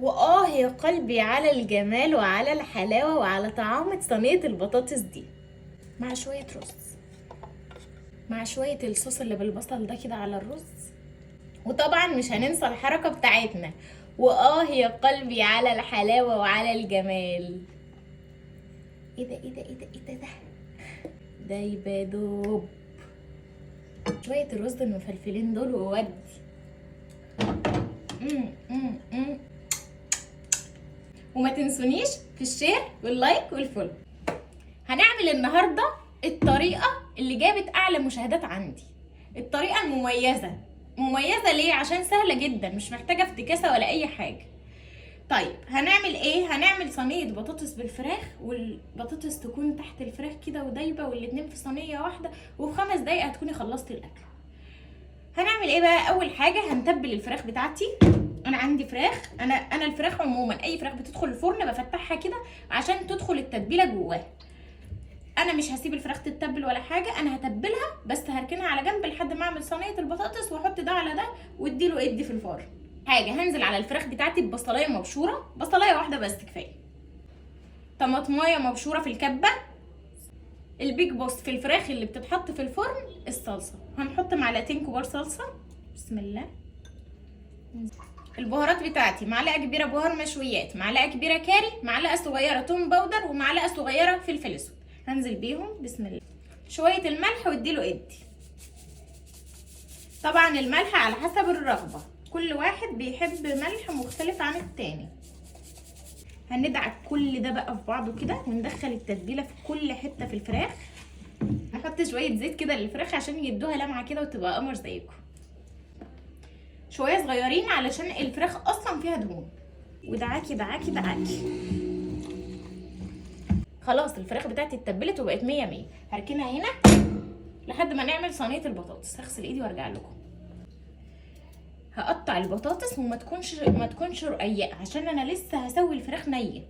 يا قلبي على الجمال وعلى الحلاوة وعلى طعامة صينية البطاطس دي، مع شوية رز، مع شوية الصوص اللي بالبصل ده كده على الرز. وطبعا مش هننسى الحركة بتاعتنا، يا قلبي على الحلاوة وعلى الجمال. ايه ده ايه ده ايه ده ايه ده ده يبقى دوب شوية الرز المفلفلين دول وودي. وما تنسونيش في الشير واللايك والفولو. هنعمل النهارده الطريقه اللي جابت اعلى مشاهدات عندي، الطريقه المميزه. مميزه ليه؟ عشان سهله جدا، مش محتاجه افتكاسه ولا اي حاجه. طيب هنعمل ايه؟ هنعمل صينيه بطاطس بالفراخ، والبطاطس تكون تحت الفراخ كده ودايبه، والاتنين في صينيه واحده، وفي 5 دقايق هتكوني خلصتي الاكل. هنعمل ايه بقى؟ اول حاجه هنتبل الفراخ بتاعتي. انا عندي فراخ، انا الفراخ عموما اي فراخ بتدخل الفرن بفتحها كده عشان تدخل التتبيله جواها. انا مش هسيب الفراخ تتبل ولا حاجه، انا هتبلها بس هركنها على جنب لحد ما اعمل صينيه البطاطس واحط ده على ده واديله ادي في الفرن. حاجه هنزل على الفراخ بتاعتي ببصلايه مبشوره، بصلايه واحده بس كفايه. طماطمايه مبشوره في الكبه. البيج بوس في الفراخ اللي بتتحط في الفرن. الصلصه هنحط معلقتين كبار صلصه، بسم الله. البهارات بتاعتي معلقه كبيره بهار مشويات، معلقه كبيره كاري، معلقه صغيره توم باودر، ومعلقه صغيره فلفل اسود. هنزل بيهم بسم الله. شويه الملح واديله ادي. طبعا الملح على حسب الرغبه، كل واحد بيحب ملح مختلف عن التاني. هندعك كل ده بقى في بعضه كده وندخل التتبيله في كل حته في الفراخ. نحط شويه زيت كده للفراخ عشان يدوها لمعه كده وتبقى قمر زيكم. شويه صغيرين علشان الفراخ اصلا فيها دهون. ودعاكي دعاكي دعاكي. خلاص الفراخ بتاعتي اتبلت وبقت 100 100. هركنها هنا لحد ما نعمل صينيه البطاطس. هغسل ايدي وارجع لكم. هقطع البطاطس وما تكونش رقيقه عشان انا لسه هسوي الفراخ نيه،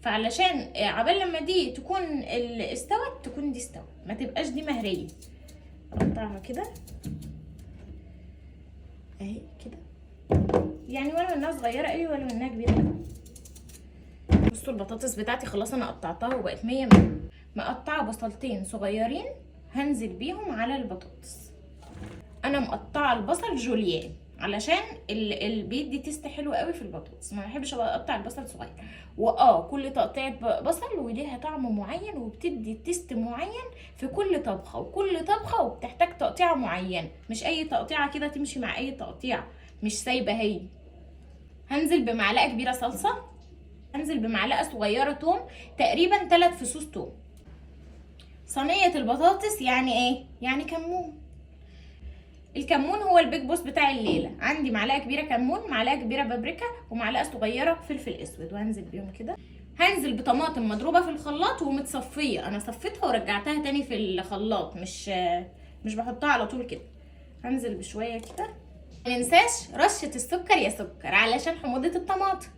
فعلشان عبال لما دي تكون استوت تكون دي استوت، ما تبقاش دي مهريه. اقطعها كده اهي كده، يعني ولا منها صغيره قوي ولا منها كبيره قوي. بصوا البطاطس بتاعتي خلاص انا قطعتها وبقت 100 100. مقطعه بصلتين صغيرين هنزل بيهم على البطاطس. انا مقطعه البصل جوليان علشان بيدي تيست حلو قوي في البطاطس، ما بحبش اقطع البصل صغير. كل تقطيعه بصل وليها طعم معين وبتدي تيست معين في كل طبخه، وكل طبخه وبتحتاج تقطيعه معينه، مش اي تقطيعه كده تمشي مع اي تقطيعه، مش سايبه هي. هنزل بمعلقه كبيره صلصه، هنزل بمعلقه صغيره توم، تقريبا 3 فصوص توم. صينيه البطاطس يعني ايه؟ يعني كمون. الكمون هو البيج بوس بتاع الليله. عندي معلقه كبيره كمون، معلقه كبيره بابريكا، ومعلقه صغيره فلفل اسود، وهنزل بيهم كده. هنزل بطماطم مضروبه في الخلاط ومتصفيه، انا صفيتها ورجعتها تاني في الخلاط، مش بحطها على طول كده. هنزل بشويه كده. ما ننساش رشه السكر يا سكر علشان حموضه الطماطم.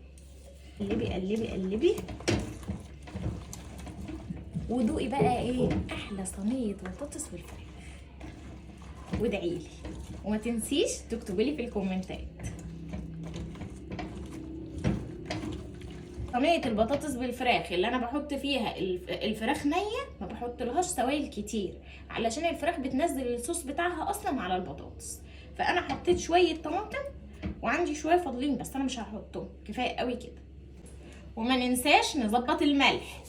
قلبي قلبي قلبي ودوقي بقى ايه احلى صينيه بطاطس بالفراخ، وادعيلي وما تنسيش تكتبولي في الكومنتات. صينيه البطاطس بالفراخ اللي انا بحط فيها الفراخ نيه، ما بحط لهاش سوائل كتير علشان الفراخ بتنزل الصوص بتاعها اصلا على البطاطس. فانا حطيت شويه طماطم وعندي شويه فاضلين بس انا مش هحطهم، كفايه قوي كده. وما ننساش نظبط الملح.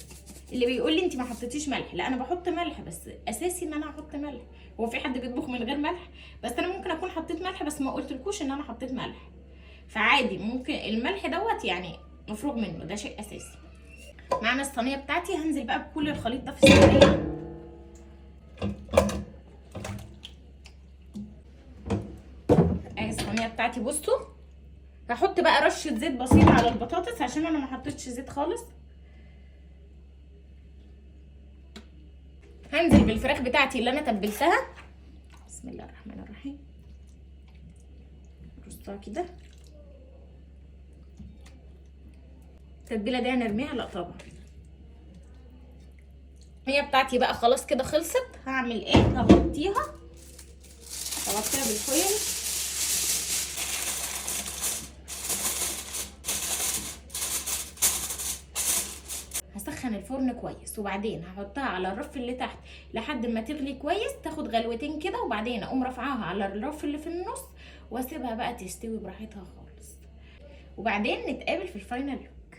اللي بيقول لي انت ما حطيتيش ملح، لا انا بحط ملح بس اساسي ان انا احط ملح. هو في حد بيطبخ من غير ملح؟ بس انا ممكن اكون حطيت ملح بس ما قلتلكوش ان انا حطيت ملح، فعادي ممكن الملح دوت يعني مفروغ منه، ده شيء اساسي. معانا الصينيه بتاعتي، هنزل بقى بكل الخليط ده في الصينيه. اهي الصينيه بتاعتي بصوا. هحط بقى رشه زيت بسيطه على البطاطس عشان انا ما حطيتش زيت خالص. هنزل بالفراخ بتاعتي اللي انا تبلتها، بسم الله الرحمن الرحيم. رصها كده. التتبيله دي هنرميها؟ لا طبعا. هي بتاعتي بقى خلاص كده خلصت. هعمل ايه؟ هغطيها بالفويل اسخن الفرن كويس، وبعدين هحطها على الرف اللي تحت لحد ما تغلي كويس، تاخد غلوتين كده، وبعدين اقوم رافعاها على الرف اللي في النص واسيبها بقى تستوي براحتها خالص. وبعدين نتقابل في الفاينل لوك.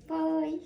باي.